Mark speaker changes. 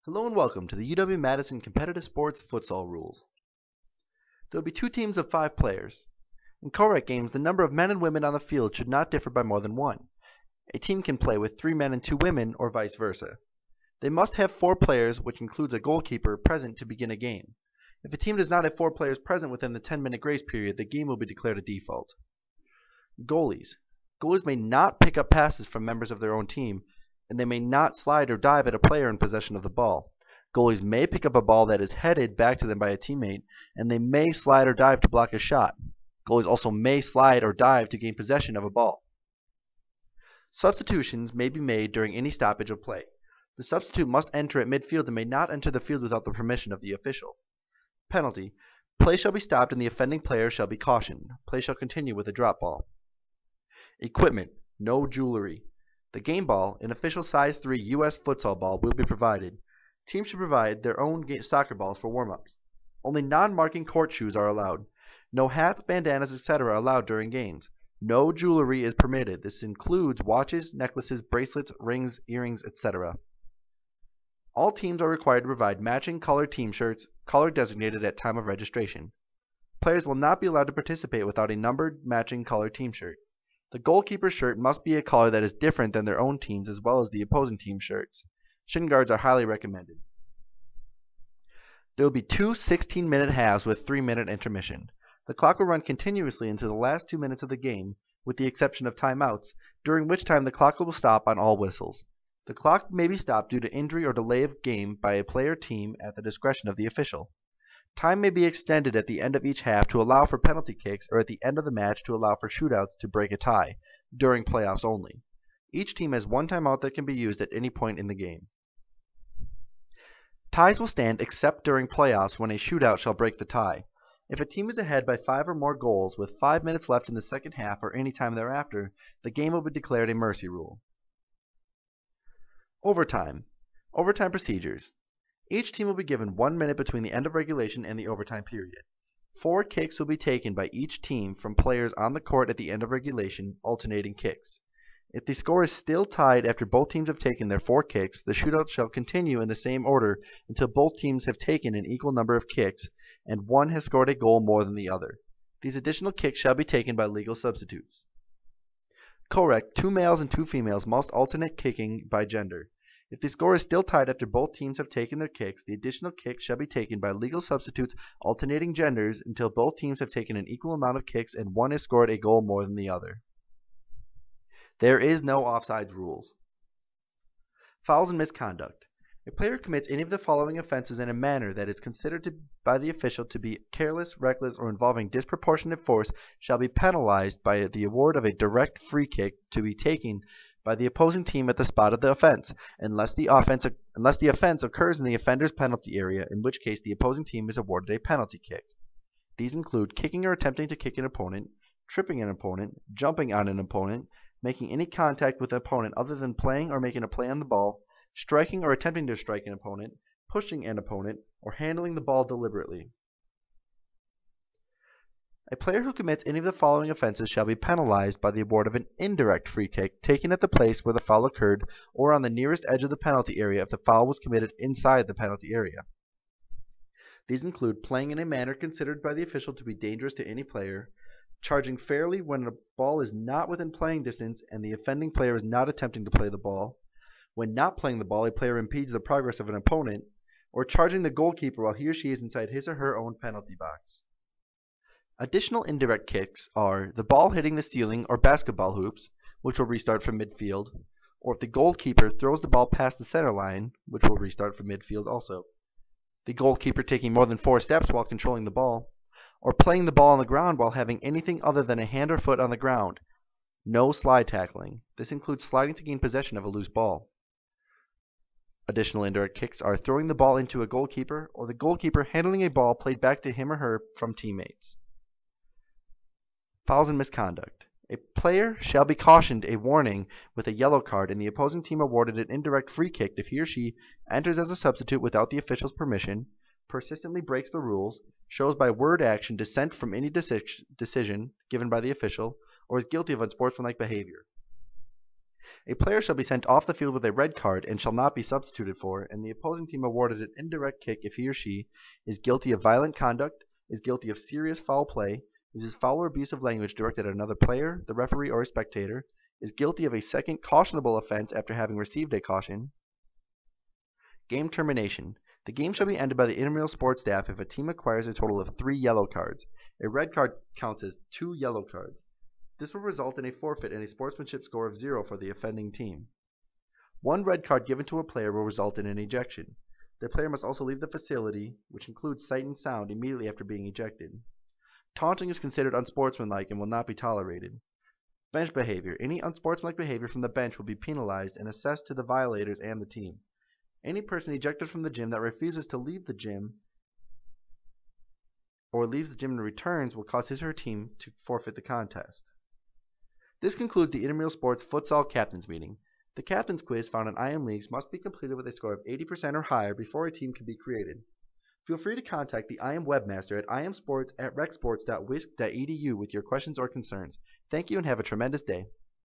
Speaker 1: Hello and welcome to the UW-Madison Competitive Sports Futsal Rules. There will be two teams of 5 players. In co-rec games, the number of men and women on the field should not differ by more than 1. A team can play with 3 men and 2 women, or vice versa. They must have 4 players, which includes a goalkeeper, present to begin a game. If a team does not have 4 players present within the 10-minute grace period, the game will be declared a default. Goalies. Goalies may not pick up passes from members of their own team, and they may not slide or dive at a player in possession of the ball. Goalies may pick up a ball that is headed back to them by a teammate, and they may slide or dive to block a shot. Goalies also may slide or dive to gain possession of a ball. Substitutions may be made during any stoppage of play. The substitute must enter at midfield and may not enter the field without the permission of the official. Penalty. Play shall be stopped and the offending player shall be cautioned. Play shall continue with a drop ball. Equipment. No jewelry. The game ball, an official size 3 U.S. futsal ball, will be provided. Teams should provide their own soccer balls for warm-ups. Only non-marking court shoes are allowed. No hats, bandanas, etc. allowed during games. No jewelry is permitted. This includes watches, necklaces, bracelets, rings, earrings, etc. All teams are required to provide matching colored team shirts, color designated at time of registration. Players will not be allowed to participate without a numbered matching colored team shirt. The goalkeeper's shirt must be a color that is different than their own team's as well as the opposing team's shirts. Shin guards are highly recommended. There will be 2 16-minute halves with 3-minute intermission. The clock will run continuously until the last 2 minutes of the game, with the exception of timeouts, during which time the clock will stop on all whistles. The clock may be stopped due to injury or delay of game by a player or team at the discretion of the official. Time may be extended at the end of each half to allow for penalty kicks or at the end of the match to allow for shootouts to break a tie, during playoffs only. Each team has 1 timeout that can be used at any point in the game. Ties will stand except during playoffs when a shootout shall break the tie. If a team is ahead by 5 or more goals with 5 minutes left in the second half or any time thereafter, the game will be declared a mercy rule. Overtime. Overtime procedures. Each team will be given 1 minute between the end of regulation and the overtime period. 4 kicks will be taken by each team from players on the court at the end of regulation, alternating kicks. If the score is still tied after both teams have taken their 4 kicks, the shootout shall continue in the same order until both teams have taken an equal number of kicks and one has scored a goal more than the other. These additional kicks shall be taken by legal substitutes. Co-rec, 2 males and 2 females must alternate kicking by gender. If the score is still tied after both teams have taken their kicks, the additional kicks shall be taken by legal substitutes alternating genders until both teams have taken an equal amount of kicks and one has scored a goal more than the other. There is no offsides rules. Fouls and misconduct. A player commits any of the following offenses in a manner that is considered by the official to be careless, reckless, or involving disproportionate force shall be penalized by the award of a direct free kick to be taken by the opposing team at the spot of the offense, unless the offense occurs in the offender's penalty area, in which case the opposing team is awarded a penalty kick. These include kicking or attempting to kick an opponent, tripping an opponent, jumping on an opponent, making any contact with an opponent other than playing or making a play on the ball, striking or attempting to strike an opponent, pushing an opponent, or handling the ball deliberately. A player who commits any of the following offenses shall be penalized by the award of an indirect free kick taken at the place where the foul occurred or on the nearest edge of the penalty area if the foul was committed inside the penalty area. These include playing in a manner considered by the official to be dangerous to any player, charging fairly when a ball is not within playing distance and the offending player is not attempting to play the ball, when not playing the ball a player impedes the progress of an opponent, or charging the goalkeeper while he or she is inside his or her own penalty box. Additional indirect kicks are the ball hitting the ceiling or basketball hoops, which will restart from midfield, or if the goalkeeper throws the ball past the center line, which will restart from midfield also. The goalkeeper taking more than 4 steps while controlling the ball, or playing the ball on the ground while having anything other than a hand or foot on the ground. No slide tackling. This includes sliding to gain possession of a loose ball. Additional indirect kicks are throwing the ball into a goalkeeper or the goalkeeper handling a ball played back to him or her from teammates. Fouls and misconduct. A player shall be cautioned a warning with a yellow card and the opposing team awarded an indirect free kick if he or she enters as a substitute without the official's permission, persistently breaks the rules, shows by word action dissent from any decision given by the official, or is guilty of unsportsmanlike behavior. A player shall be sent off the field with a red card and shall not be substituted for, and the opposing team awarded an indirect kick if he or she is guilty of violent conduct, is guilty of serious foul play, uses foul or abusive language directed at another player, the referee, or a spectator, is guilty of a second cautionable offense after having received a caution. Game termination. The game shall be ended by the intramural sports staff if a team acquires a total of 3 yellow cards. A red card counts as 2 yellow cards. This will result in a forfeit and a sportsmanship score of 0 for the offending team. 1 red card given to a player will result in an ejection. The player must also leave the facility, which includes sight and sound, immediately after being ejected. Taunting is considered unsportsmanlike and will not be tolerated. Bench behavior. Any unsportsmanlike behavior from the bench will be penalized and assessed to the violators and the team. Any person ejected from the gym that refuses to leave the gym or leaves the gym and returns will cause his or her team to forfeit the contest. This concludes the intramural sports futsal captains meeting. The captains quiz found in IM leagues must be completed with a score of 80% or higher before a team can be created. Feel free to contact the IM webmaster at imsports@recsports.wisc.edu with your questions or concerns. Thank you and have a tremendous day.